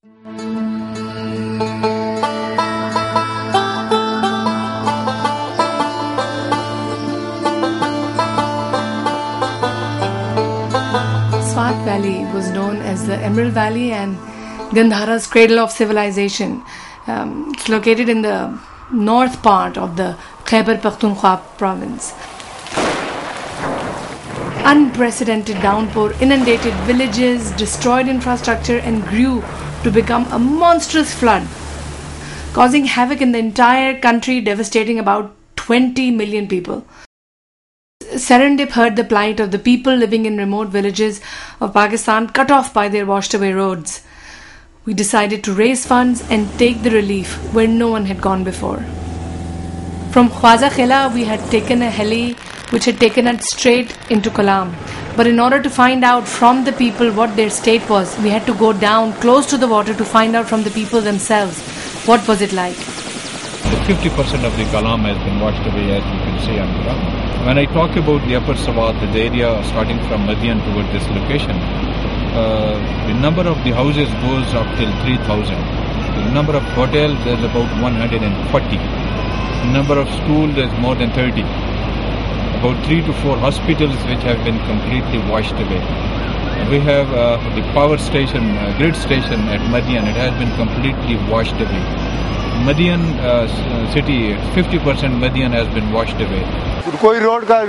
Swat Valley was known as the Emerald Valley and Gandhara's cradle of civilization. It's located in the north part of the Khyber Pakhtunkhwa province. Unprecedented downpour inundated villages, destroyed infrastructure, and grew to become a monstrous flood, causing havoc in the entire country, devastating about 20 million people. Serendip heard the plight of the people living in remote villages of Pakistan, cut off by their washed away roads. We decided to raise funds and take the relief where no one had gone before. From Khwaja Khela, we had taken a heli which had taken us straight into Kalam. But in order to find out from the people what their state was, we had to go down close to the water to find out from the people themselves what was it like. 50% of the Kalam has been washed away, as you can see on the ground. When I talk about the upper Swat, the area starting from Madian toward this location, the number of the houses goes up till 3,000. The number of hotels is about 140. The number of schools is more than 30. About 3 to 4 hospitals which have been completely washed away. We have the power station, grid station at Madian. It has been completely washed away. Madian city, 50% Madian has been washed away. कोई road का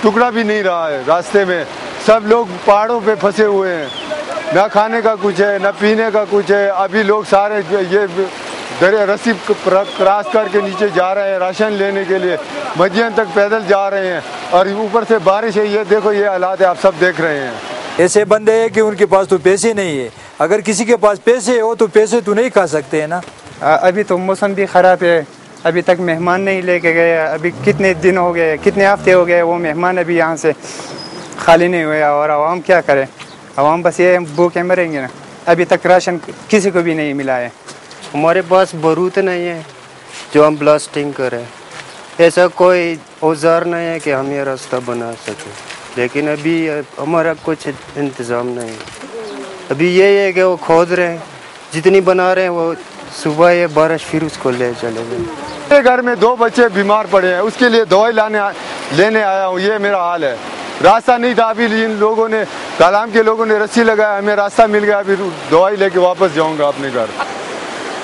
टुकड़ा भी नहीं रहा है रास्ते में. सब लोग पहाड़ों पे फंसे हुए हैं. ना खाने का कुछ है, ना पीने का कुछ है. अभी लोग सारे ये रस्सी क्रॉस करके नीचे जा रहे हैं राशन लेने के लिए. मदियन तक पैदल जा रहे हैं और ऊपर से बारिश है. ये देखो, ये हालात है, आप सब देख रहे हैं. ऐसे बंदे हैं कि उनके पास तो पैसे नहीं है. अगर किसी के पास पैसे हो तो पैसे तो नहीं खा सकते हैं ना. अभी तो मौसम भी ख़राब है. अभी तक मेहमान नहीं लेके गए. अभी कितने दिन हो गए, कितने हफ्ते हो गए, वो मेहमान अभी यहाँ से खाली नहीं हुए. और आवाम क्या करे? आवाम बस ये भूखे मरेंगे ना. अभी तक राशन किसी को भी नहीं मिला है. हमारे पास बारूद नहीं है जो हम ब्लास्टिंग करें. ऐसा कोई औजार नहीं है कि हम ये रास्ता बना सकें. लेकिन अभी हमारा कुछ इंतज़ाम नहीं. अभी ये है कि वो खोद रहे हैं, जितनी बना रहे हैं वो सुबह ये बारिश फिर उसको ले चले गए. मेरे घर में 2 बच्चे बीमार पड़े हैं, उसके लिए दवाई लेने आया हूँ. ये मेरा हाल है. रास्ता नहीं था. अभी इन लोगों ने, कलाम के लोगों ने रस्सी लगाया, हमें रास्ता मिल गया. अभी दवाई लेके वापस जाऊँगा अपने घर.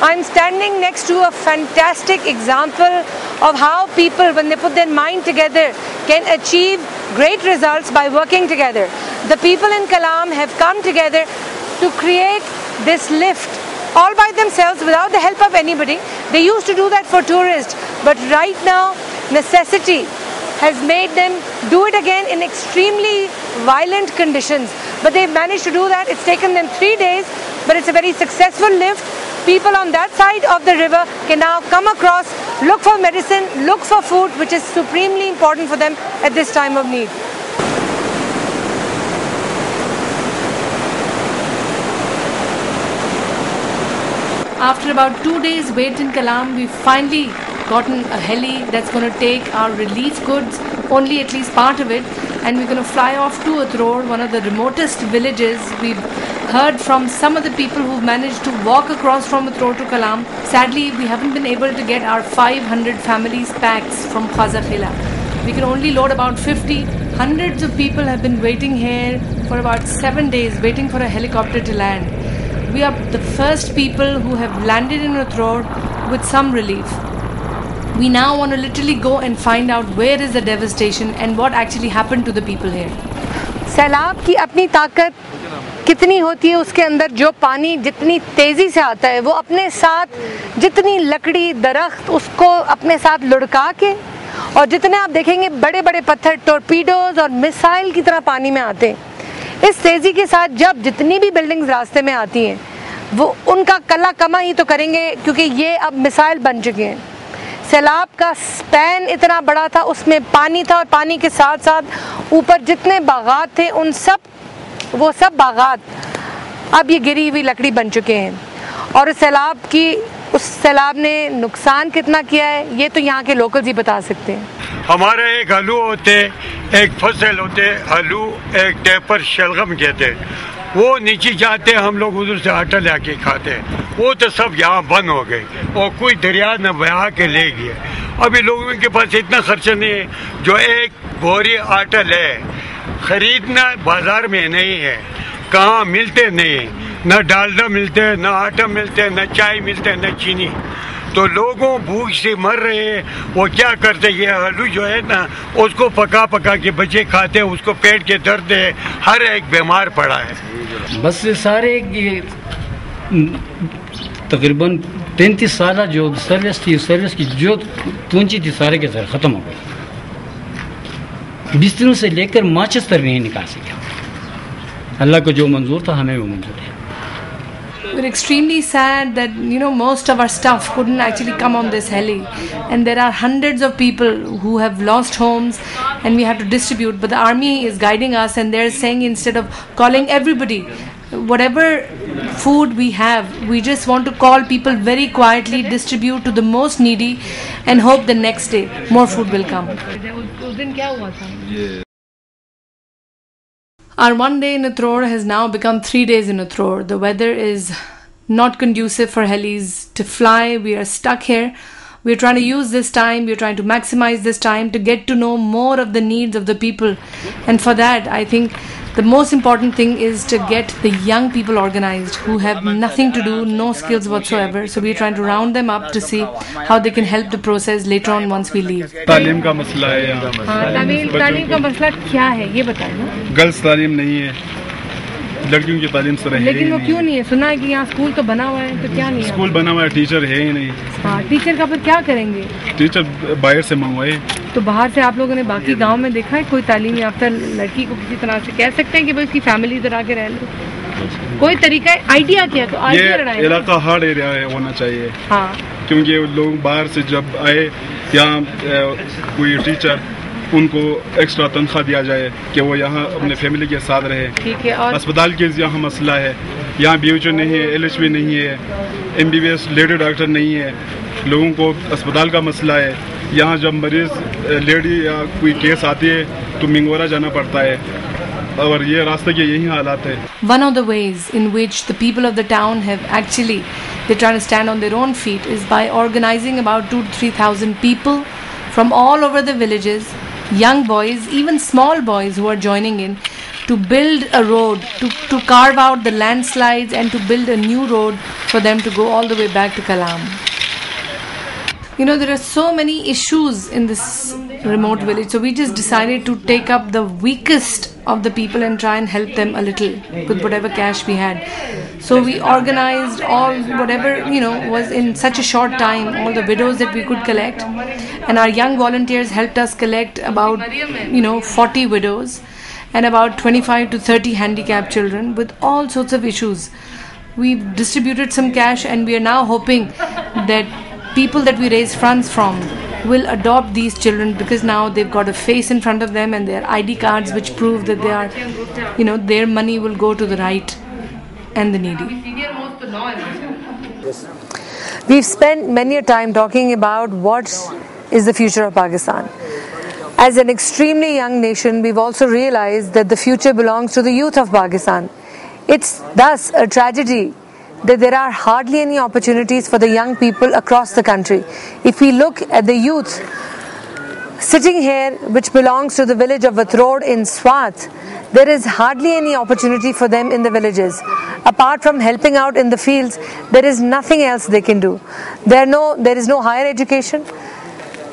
I'm standing next to a fantastic example of how people, when they put their mind together, can achieve great results by working together. The people in Kalam have come together to create this lift all by themselves without the help of anybody. They used to do that for tourists, but right now necessity has made them do it again in extremely violent conditions. But they've managed to do that. It's taken them 3 days, but it's a very successful lift. People on that side of the river can now come across, look for medicine, look for food, which is supremely important for them at this time of need. After about 2 days wait in Kalam, we've finally gotten a heli that's going to take our relief goods, only at least part of it, and we're going to fly off to Utrod, one of the remotest villages. We've heard from some of the people who've managed to walk across from Utrod to Kalam. Sadly, we haven't been able to get our 500 families packs from Khwaja Khela. We can only load about 50. Hundreds of people have been waiting here for about 7 days, waiting for a helicopter to land. We are the first people who have landed in Utrod with some relief. We now want to literally go and find out where is the devastation and what actually happened to the people here. सैलाब की अपनी ताकत कितनी होती है, उसके अंदर जो पानी जितनी तेज़ी से आता है वो अपने साथ जितनी लकड़ी दरख्त उसको अपने साथ लुढ़का के, और जितने आप देखेंगे बड़े बड़े पत्थर टॉर्पीडोज और मिसाइल की तरह पानी में आते हैं. इस तेज़ी के साथ जब जितनी भी बिल्डिंग्स रास्ते में आती हैं वो उनका कला कमा ही तो करेंगे, क्योंकि ये अब मिसाइल बन चुके हैं. सैलाब का स्पैन इतना बड़ा था, उसमें पानी था और पानी के साथ साथ ऊपर जितने बागात थे उन सब, वो सब बागात अब ये गिरी हुई लकड़ी बन चुके हैं. और उस सैलाब ने नुकसान कितना किया है ये तो यहाँ के लोकल्स ही बता सकते हैं. हमारे एक आलू होते, एक फसल होते, आलू एक टाइप पर शलगम कहते. वो नीचे जाते हैं, हम लोग उधर से आटा ला के खाते हैं। वो तो सब यहाँ बंद हो गए और कोई दरिया न बहा के ले गया। अभी लोगों के पास इतना खर्चा नहीं है जो एक बोरी आटा ले खरीदना बाजार में नहीं है, कहाँ मिलते नहीं, न डालडा मिलते हैं, न आटा मिलते हैं, न चाय मिलते हैं, न चीनी। तो लोगों भूख से मर रहे हैं। वो क्या करते, ये आलू जो है ना उसको पका पका के बच्चे खाते हैं, उसको पेट के दर्द है, हर एक बीमार पड़ा है। बस सारे ये तकरीबन 33 साल जो सर्विस थी, सर्विस की जो पूंजी थी सारे के सारे ख़त्म हो गए। बिस्तरों से लेकर माचिस तक नहीं निकाल सके। अल्लाह को जो मंजूर था हमें वो मंजूर है। We're extremely sad that most of our stuff couldn't actually come on this heli, and there are hundreds of people who have lost homes and we have to distribute, but the army is guiding us and they're saying instead of calling everybody, whatever food we have, we just want to call people very quietly, distribute to the most needy and hope the next day more food will come. Our one day in Utror has now become 3 days in Utror. The weather is not conducive for helis to fly. We are stuck here. We are trying to use this time. We are trying to maximize this time to get to know more of the needs of the people. And for that, I think the most important thing is to get the young people organized who have nothing to do, no skills whatsoever. So we are trying to round them up to see how they can help the process later on once we leave. तालीम का मसला है यहाँ। तालीम का मसला क्या है ये बताएं ना। गर्ल्स तालीम नहीं है, लड़कियों की तालीम सर है। लेकिन वो क्यों नहीं है? सुना है कि यहाँ स्कूल तो बना हुआ है, तो क्या नहीं है? स्कूल बना हुआ है, टीचर है ही नहीं। हाँ, टीचर का फिर क्या करेंगे? टीचर बाहर से मंगवाए। तो बाहर से आप लोगों ने बाकी गांव में देखा है कोई तालीम याफ्ता लड़की को किसी तरह से कह सकते हैं कि भाई उसकी फैमिली इधर आके रह लो? कोई तरीका है, आइडिया क्या? तो ये इलाका हार्ड एरिया होना चाहिए। हाँ, क्योंकि लोग बाहर से जब आए यहाँ कोई टीचर उनको एक्स्ट्रा तनख्वाह दिया जाए कि वो यहाँ अपने फैमिली के साथ रहे। ठीक है। और अस्पताल के यहाँ मसला है, यहाँ BHO नहीं है, LHB नहीं है, MBBS लेडी डॉक्टर नहीं है, लोगों को अस्पताल का मसला है। यहाँ जब मरीज लेडी या कोई केस आती है तो मिंगोरा जाना पड़ता है और ये रास्ते के यही हालात है। One of the ways in which the people of the town have actually, they're trying to stand on their own feet is by organizing about 2,000 to 3,000 people from all over the villages, young boys, even small boys who are joining in to build a road, to carve out the landslides and to build a new road for them to go all the way back to Kalam. There are so many issues in this remote village, so we just decided to take up the weakest of the people and try and help them a little with whatever cash we had. So we organized all whatever was in such a short time, all the widows that we could collect, and our young volunteers helped us collect about 40 widows and about 25 to 30 handicapped children with all sorts of issues. We've distributed some cash and we are now hoping that people that we raise funds from will adopt these children, because now they've got a face in front of them and their ID cards which prove that they are, their money will go to the right and the needy. We've spent many a time talking about what is the future of Pakistan. As an extremely young nation, we've also realized that the future belongs to the youth of Pakistan. It's thus a tragedy that there are hardly any opportunities for the young people across the country. If we look at the youth sitting here, which belongs to the village of Utror in Swat, there is hardly any opportunity for them in the villages. Apart from helping out in the fields, there is nothing else they can do. There is no higher education.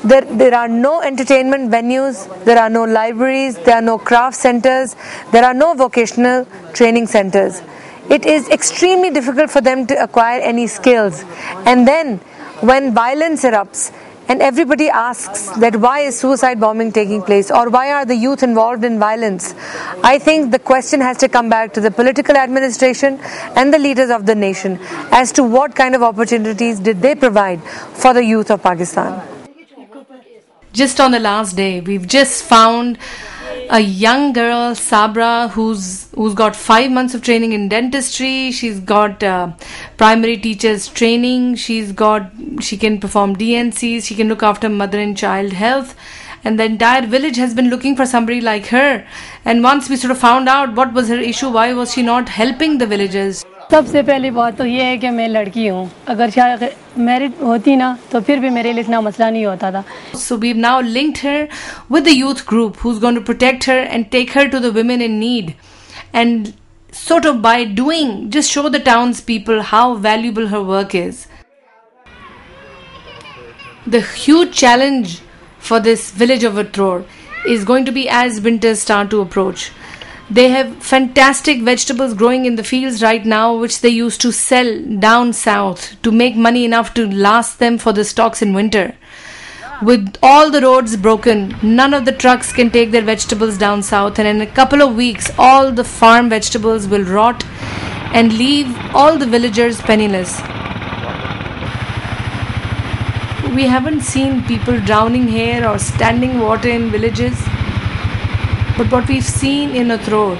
There are no entertainment venues, there are no libraries, there are no craft centers, there are no vocational training centers. It is extremely difficult for them to acquire any skills. And then when violence erupts and everybody asks that why is suicide bombing taking place or why are the youth involved in violence, I think the question has to come back to the political administration and the leaders of the nation as to what kind of opportunities did they provide for the youth of Pakistan. Just on the last day, we've just found a young girl, Sabra, who's got 5 months of training in dentistry. She's got primary teachers training. She can perform DNCs. She can look after mother and child health. and the entire village has been looking for somebody like her. And once we sort of found out what was her issue, why was she not helping the villagers? सबसे पहली बात तो ये है कि मैं लड़की हूँ, अगर शायद मैरिड होती ना तो फिर भी मेरे लिए इतना मसला नहीं होता था. So we've now linked her with the youth group who's going to protect her and take her to the women in need, and sort of by doing, just show the townspeople how valuable her work is. The huge challenge for this village of Utrod is going to be as winters start to approach. They have fantastic vegetables growing in the fields right now, which they used to sell down south to make money enough to last them for the stocks in winter. With all the roads broken, none of the trucks can take their vegetables down south, and in a couple of weeks all the farm vegetables will rot and leave all the villagers penniless. We haven't seen people drowning here or standing water in villages, but what we've seen in Utrod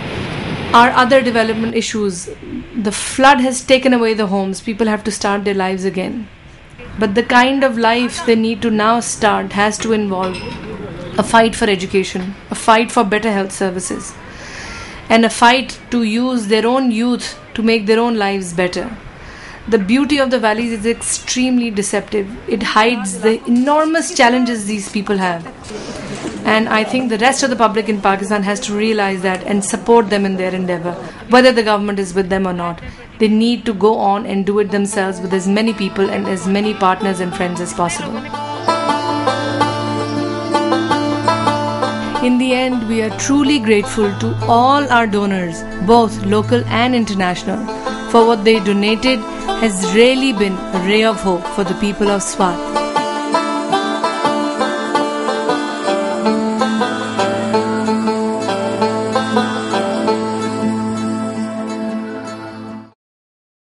are other development issues. The flood has taken away the homes. People have to start their lives again. But the kind of life they need to now start has to involve a fight for education, a fight for better health services, and a fight to use their own youth to make their own lives better. The beauty of the valleys is extremely deceptive. It hides the enormous challenges these people have. And I think the rest of the public in Pakistan has to realize that and support them in their endeavor, whether the government is with them or not. They need to go on and do it themselves with as many people and as many partners and friends as possible. In the end, we are truly grateful to all our donors, both local and international, for what they donated has really been a ray of hope for the people of Swat.